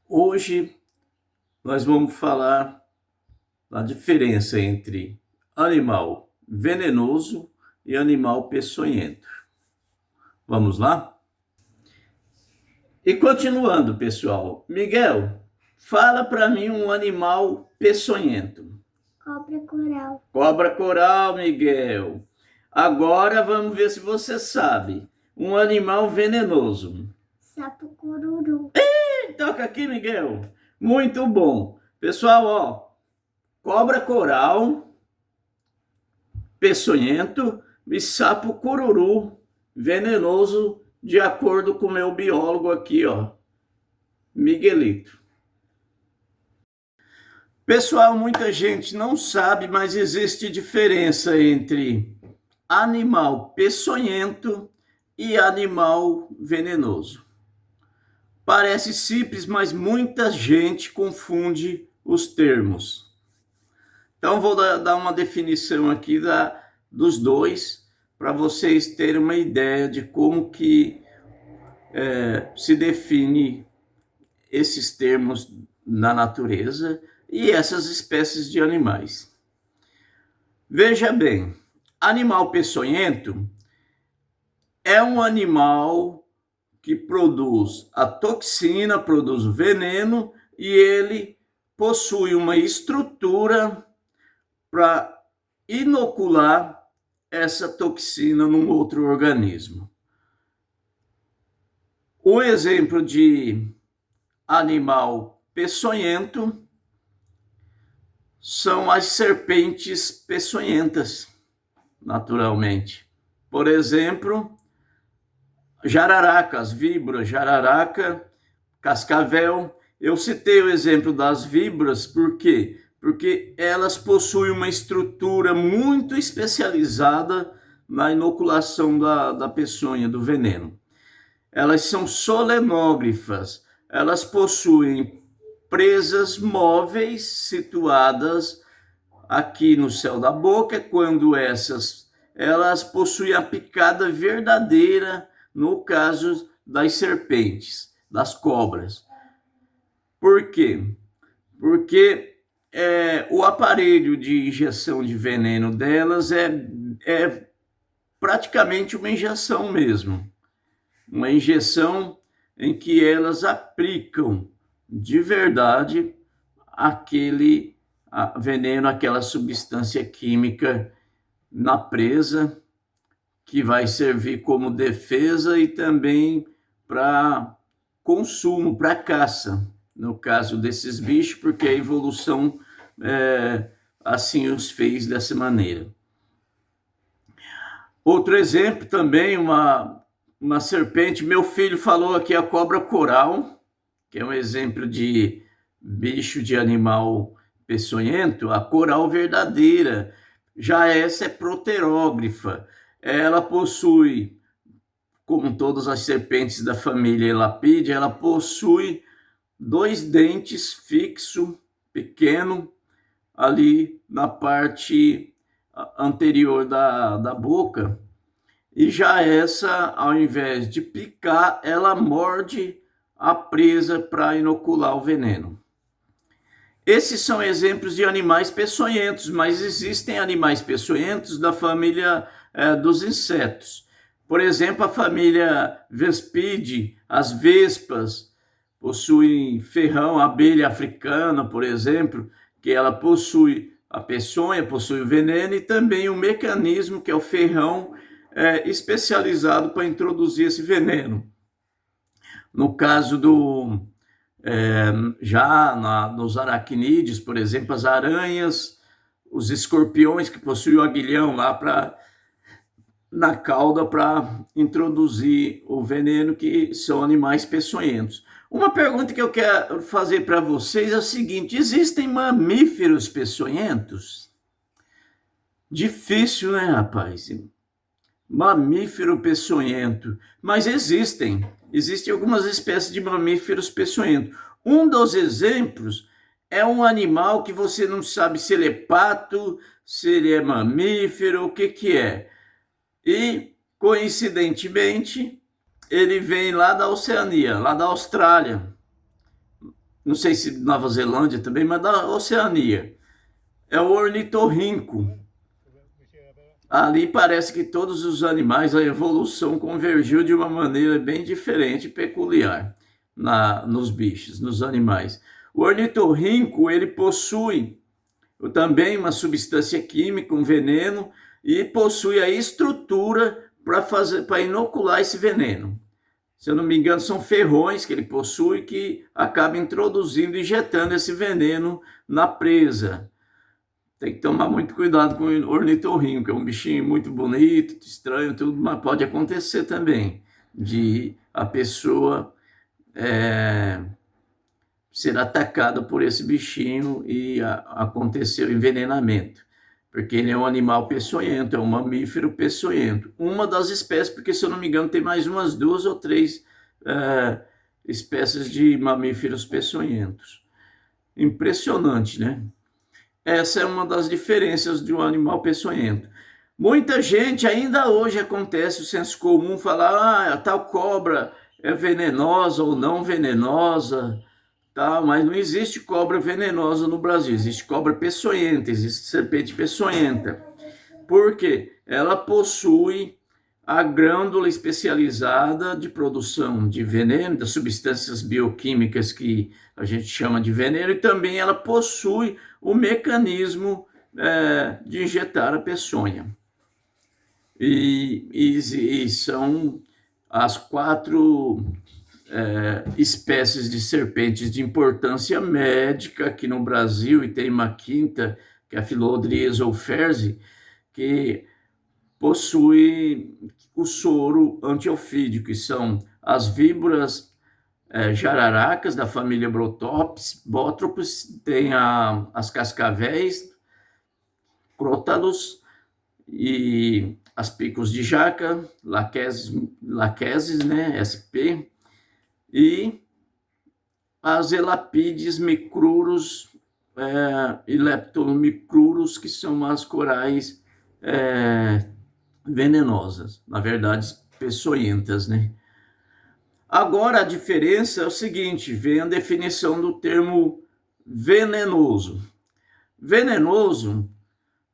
Hoje nós vamos falar da diferença entre animal venenoso e animal peçonhento. Vamos lá? E continuando, pessoal, Miguel, fala para mim um animal peçonhento. Cobra coral. Cobra coral, Miguel. Agora vamos ver se você sabe. Um animal venenoso. Sapo cururu. Toca aqui, Miguel. Muito bom. Pessoal, ó, cobra coral, peçonhento e sapo cururu, venenoso, de acordo com o meu biólogo aqui, ó, Miguelito. Pessoal, muita gente não sabe, mas existe diferença entre animal peçonhento e animal venenoso. Parece simples, mas muita gente confunde os termos. Então, vou dar uma definição aqui dos dois, para vocês terem uma ideia de como que se define esses termos na natureza e essas espécies de animais. Veja bem, animal peçonhento é um animal que produz a toxina, produz o veneno e ele possui uma estrutura para inocular essa toxina num outro organismo. O exemplo de animal peçonhento são as serpentes peçonhentas, naturalmente. Por exemplo, jararacas, víboras, jararaca, cascavel. Eu citei o exemplo das víboras, por quê? Porque elas possuem uma estrutura muito especializada na inoculação da peçonha, do veneno. Elas são solenógrafas, elas possuem presas móveis situadas aqui no céu da boca, quando elas possuem a picada verdadeira, no caso das serpentes, das cobras. Por quê? Porque o aparelho de injeção de veneno delas é praticamente uma injeção mesmo. Uma injeção em que elas aplicam de verdade aquele veneno, aquela substância química na presa, que vai servir como defesa e também para consumo, para caça, no caso desses bichos, porque a evolução assim os fez dessa maneira. Outro exemplo também, uma serpente, meu filho falou aqui a cobra coral, que é um exemplo de bicho de animal peçonhento, a coral verdadeira. Já essa é proterógrafa. Ela possui, como todas as serpentes da família Elapidae, ela possui dois dentes fixos, pequeno, ali na parte anterior da boca. E já essa, ao invés de picar, ela morde a presa para inocular o veneno. Esses são exemplos de animais peçonhentos, mas existem animais peçonhentos da família dos insetos. Por exemplo, a família Vespidae, as vespas, possuem ferrão, a abelha africana, por exemplo, que ela possui a peçonha, possui o veneno e também o mecanismo, que é o ferrão, especializado para introduzir esse veneno. No caso nos aracnídeos, por exemplo, as aranhas, os escorpiões que possuem o aguilhão lá na cauda para introduzir o veneno, que são animais peçonhentos. Uma pergunta que eu quero fazer para vocês é o seguinte: existem mamíferos peçonhentos? Difícil, né, rapaz? Mamífero peçonhento. Mas existem algumas espécies de mamíferos peçonhentos. Um dos exemplos é um animal que você não sabe se ele é pato, se ele é mamífero, o que é. E, coincidentemente, ele vem lá da Oceania, lá da Austrália. não sei se Nova Zelândia também, mas da Oceania. É o ornitorrinco. Ali parece que todos os animais, a evolução convergiu de uma maneira bem diferente e peculiar nos bichos, nos animais. O ornitorrinco, ele possui também uma substância química, um veneno, e possui a estrutura para inocular esse veneno. Se eu não me engano, são ferrões que ele possui que acaba introduzindo, injetando esse veneno na presa. Tem que tomar muito cuidado com o ornitorrinco, que é um bichinho muito bonito, estranho, tudo, mas pode acontecer também de a pessoa ser atacada por esse bichinho e acontecer o envenenamento, porque ele é um animal peçonhento, é um mamífero peçonhento. Uma das espécies, porque se eu não me engano tem mais umas 2 ou 3 espécies de mamíferos peçonhentos. Impressionante, né? Essa é uma das diferenças de um animal peçonhento. Muita gente, ainda hoje acontece o senso comum, falar, a tal cobra é venenosa ou não venenosa, tá? Mas não existe cobra venenosa no Brasil, existe cobra peçonhenta, existe serpente peçonhenta. Por quê? Ela possui a glândula especializada de produção de veneno, das substâncias bioquímicas que a gente chama de veneno, e também ela possui o mecanismo de injetar a peçonha. E são as 4 espécies de serpentes de importância médica aqui no Brasil, e tem uma quinta, que é a Phyllodes olferzi, que possui o soro antiofídico, que são as víboras jararacas da família Botropes, tem as cascavéis, crótalos e as picos de jaca, laqueses, né, SP, e as elapides micruros e leptomicruros, que são as corais venenosas, na verdade peçonhentas, né? Agora a diferença é o seguinte, vem a definição do termo venenoso. Venenoso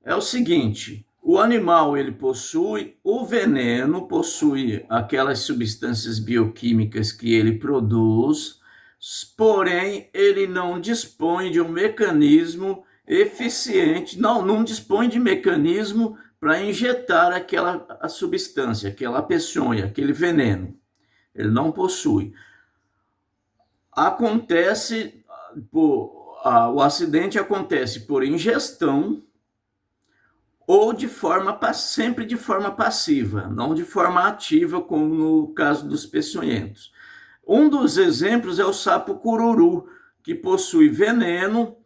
é o seguinte, o animal ele possui o veneno, possui aquelas substâncias bioquímicas que ele produz, porém ele não dispõe de um mecanismo eficiente, não dispõe de mecanismo para injetar a substância, aquela peçonha, aquele veneno. Ele não possui. O acidente acontece por ingestão ou sempre de forma passiva, não de forma ativa, como no caso dos peçonhentos. Um dos exemplos é o sapo cururu, que possui veneno,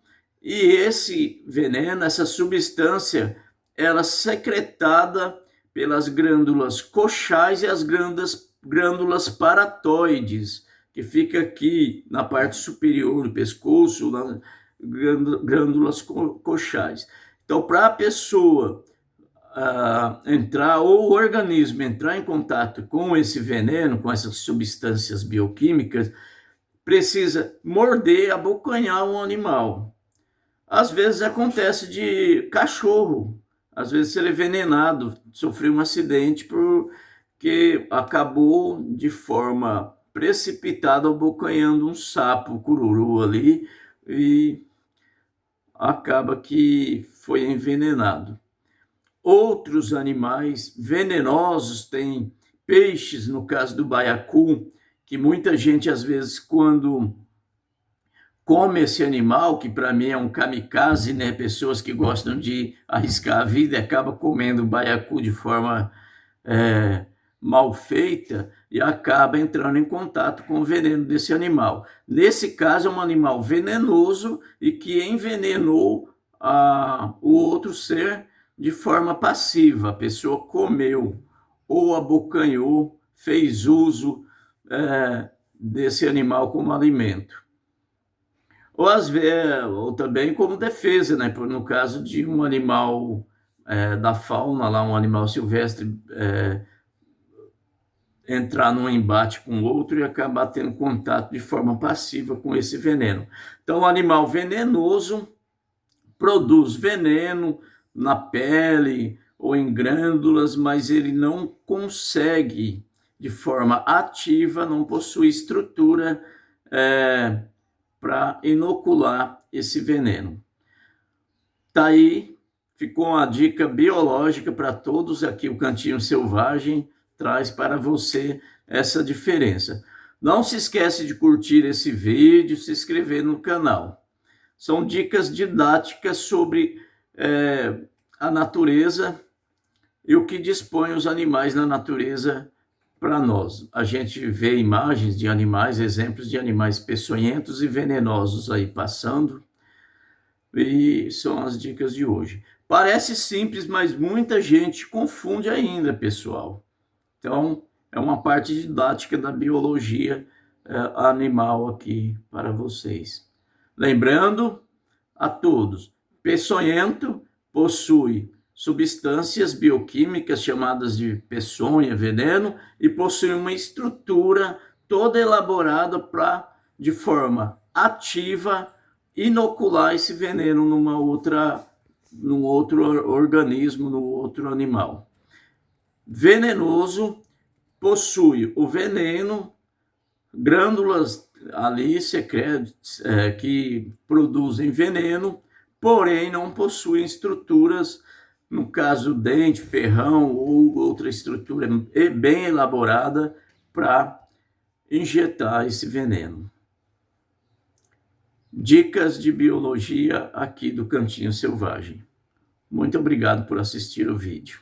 e esse veneno, essa substância, ela é secretada pelas glândulas coxais e as glândulas paratoides, que fica aqui na parte superior do pescoço, nas glândulas coxais. Então, para a pessoa entrar, ou o organismo entrar em contato com esse veneno, com essas substâncias bioquímicas, precisa morder, abocanhar um animal. Às vezes acontece de cachorro, às vezes ele é envenenado, sofreu um acidente porque acabou de forma precipitada abocanhando um sapo cururu ali e acaba que foi envenenado. Outros animais venenosos têm peixes, no caso do baiacu, que muita gente às vezes quando come esse animal, que para mim é um kamikaze, né? Pessoas que gostam de arriscar a vida e acabam comendo baiacu de forma mal feita e acaba entrando em contato com o veneno desse animal. Nesse caso, é um animal venenoso e que envenenou o outro ser de forma passiva. A pessoa comeu ou abocanhou, fez uso desse animal como alimento. Ou também como defesa, né? No caso de um animal da fauna, lá, um animal silvestre entrar num embate com outro e acabar tendo contato de forma passiva com esse veneno. Então, o animal venenoso produz veneno na pele ou em glândulas, mas ele não consegue, de forma ativa, não possui estrutura para inocular esse veneno. Tá aí, ficou uma dica biológica para todos aqui, o Cantinho Selvagem traz para você essa diferença. Não se esquece de curtir esse vídeo, se inscrever no canal. São dicas didáticas sobre a natureza e o que dispõe os animais na natureza para nós. A gente vê imagens de animais, exemplos de animais peçonhentos e venenosos aí passando, e são as dicas de hoje. Parece simples, mas muita gente confunde ainda, pessoal. Então, é uma parte didática da biologia animal aqui para vocês. Lembrando a todos, peçonhento possui substâncias bioquímicas chamadas de peçonha, veneno, e possui uma estrutura toda elaborada para, de forma ativa, inocular esse veneno num outro organismo, num outro animal. Venenoso possui o veneno, glândulas ali secretas que produzem veneno, porém não possuem estruturas, no caso dente, ferrão ou outra estrutura bem elaborada para injetar esse veneno. Dicas de biologia aqui do Cantinho Selvagem. Muito obrigado por assistir o vídeo.